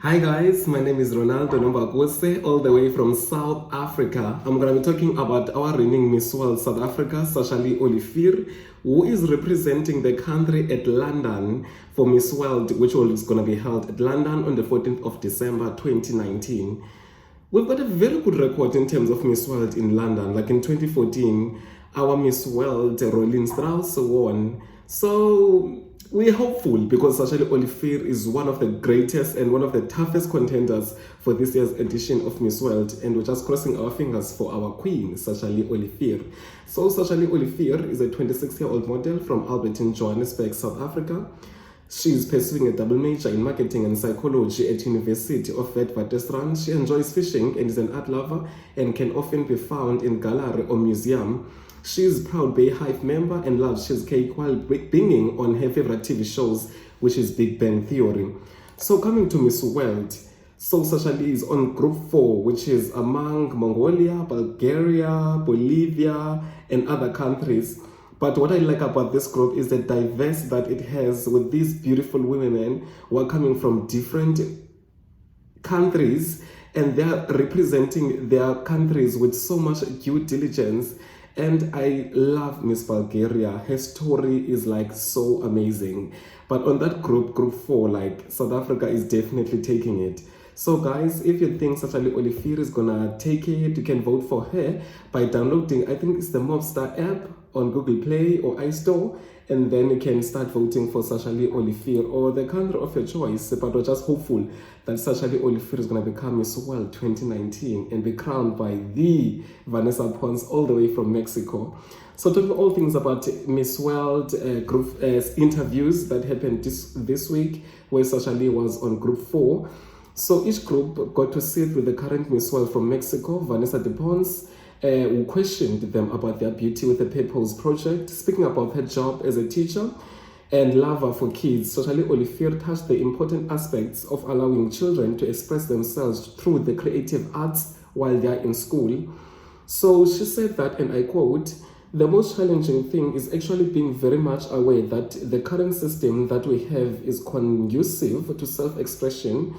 Hi guys, my name is Ronaldo Nombagose, all the way from South Africa. I'm going to be talking about our reigning Miss World South Africa, Sasha-Lee Oliviers, who is representing the country at London for Miss World, which is going to be held at London on the 14th of December 2019. We've got a very good record in terms of Miss World in London. Like in 2014, our Miss World, Rolene Strauss, won. So we're hopeful because Sasha-Lee Oliviers is one of the greatest and one of the toughest contenders for this year's edition of Miss World, and we're just crossing our fingers for our queen, Sasha-Lee Oliviers. So Sasha-Lee Oliviers is a 26-year-old model from Alberton, Johannesburg, South Africa. She's pursuing a double major in marketing and psychology at University of Witwatersrand. She enjoys fishing and is an art lover and can often be found in gallery or museum. She is a proud Bay Hive member and loves cheesecake while being on her favorite TV shows, which is Big Bang Theory. So coming to Miss World, so Sasha-Lee is on Group 4, which is among Mongolia, Bulgaria, Bolivia, and other countries. But what I like about this group is the diverse that it has with these beautiful women who are coming from different countries, and they are representing their countries with so much due diligence. And I love Miss Bulgaria. Her story is like so amazing. But on that group 4, like South Africa is definitely taking it. So guys, if you think Sasha-Lee Oliviers is gonna take it, you can vote for her by downloading, I think it's the Mobstar app on Google Play or iStore, and then you can start voting for Sasha-Lee Oliviers or the country of your choice. But we're just hopeful that Sasha-Lee Oliviers is going to become Miss World 2019 and be crowned by the Vanessa Pons all the way from Mexico. So talking all things about Miss World group interviews that happened this week, where Sasha-Lee was on Group 4. So each group got to sit with the current Miss World from Mexico, Vanessa Pons, who questioned them about their Beauty with a Purpose project, speaking about her job as a teacher and lover for kids. Sasha-Lee Oliviers touched the important aspects of allowing children to express themselves through the creative arts while they are in school. So she said that, and I quote, "The most challenging thing is actually being very much aware that the current system that we have is conducive to self-expression.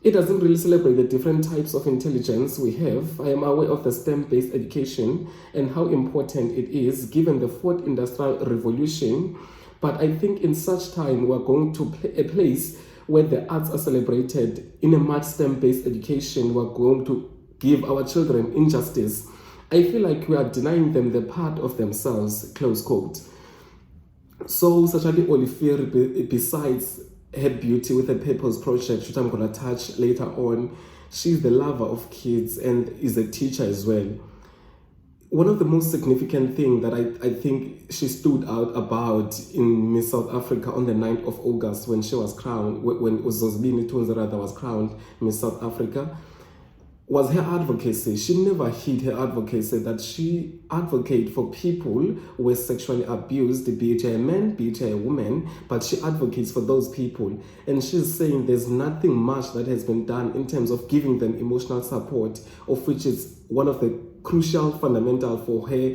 It doesn't really celebrate the different types of intelligence we have. I am aware of the STEM-based education and how important it is given the fourth industrial revolution. But I think in such time, we're going to a place where the arts are celebrated. In a much STEM-based education, we're going to give our children injustice. I feel like we are denying them the part of themselves," close quote. So Sasha-Lee Oliviers, besides her Beauty with a Purpose project, which I'm going to touch later on, she's the lover of kids and is a teacher as well. One of the most significant things that I think she stood out about in Miss South Africa on the 9th of August when she was crowned, when Uzozibini Tunzera was crowned Miss South Africa, was her advocacy. She never hid her advocacy, that she advocates for people who were sexually abused, be it a man, be it a woman, but she advocates for those people. And she's saying there's nothing much that has been done in terms of giving them emotional support, of which is one of the crucial fundamental for her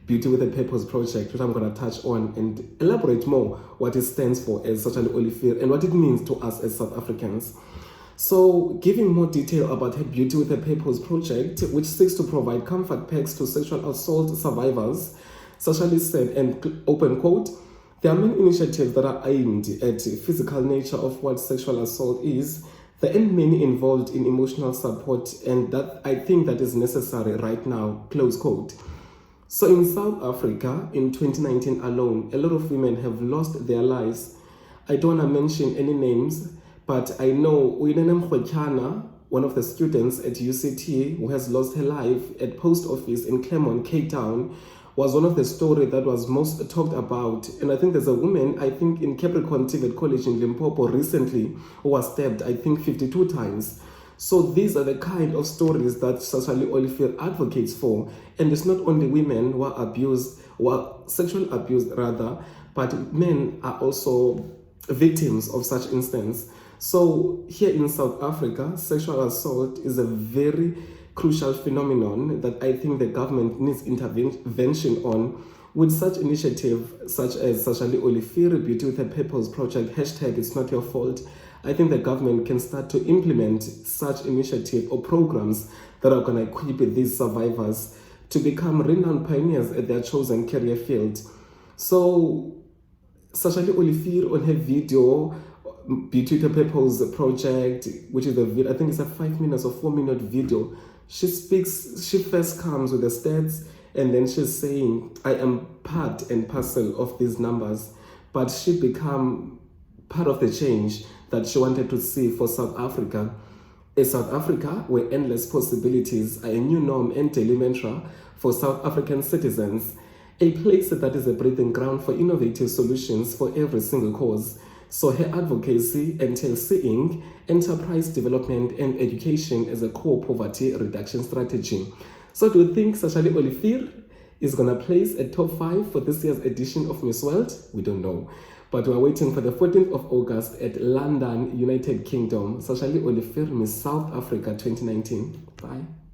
Beauty with a Purpose project, which I'm going to touch on and elaborate more what it stands for as Sasha-Lee Oliviers and what it means to us as South Africans. So, giving more detail about her Beauty with a Purpose project, which seeks to provide comfort packs to sexual assault survivors, Sasha-Lee said, and open quote, "There are many initiatives that are aimed at the physical nature of what sexual assault is. There are many involved in emotional support, and that I think that is necessary right now," close quote. So in South Africa, in 2019 alone, a lot of women have lost their lives. I don't want to mention any names, but I know Uyinene Mkhwetyana, one of the students at UCT who has lost her life at post office in Claremont, Cape Town, was one of the stories that was most talked about. And I think there's a woman, I think in Capricorn TVET College in Limpopo recently, who was stabbed, I think 52 times. So these are the kind of stories that Sasha-Lee Oliviers advocates for. And it's not only women who are abused, who are sexually abused rather, but men are also victims of such instance. So here in South Africa, sexual assault is a very crucial phenomenon that I think the government needs intervention on, with such initiative such as Sasha-Lee Oliviers Beauty with a Purpose project, hashtag It's Not Your Fault. I think the government can start to implement such initiative or programs that are going to equip these survivors to become renowned pioneers at their chosen career field. So Sasha-Lee Oliviers, on her video, Beauty to Purpose project, which is I think it's a 5 minutes or 4 minute video, she first comes with the stats, and then she's saying, I am part and parcel of these numbers, but she become part of the change that she wanted to see for South Africa. A South Africa where endless possibilities are a new norm and daily mantra for South African citizens. A place that is a breeding ground for innovative solutions for every single cause. So her advocacy entails seeing enterprise development and education as a core poverty reduction strategy. So do you think Sasha-Lee Oliviers is going to place a top 5 for this year's edition of Miss World? We don't know. But we're waiting for the 14th of August at London, United Kingdom. Sasha-Lee Oliviers, Miss South Africa 2019. Bye.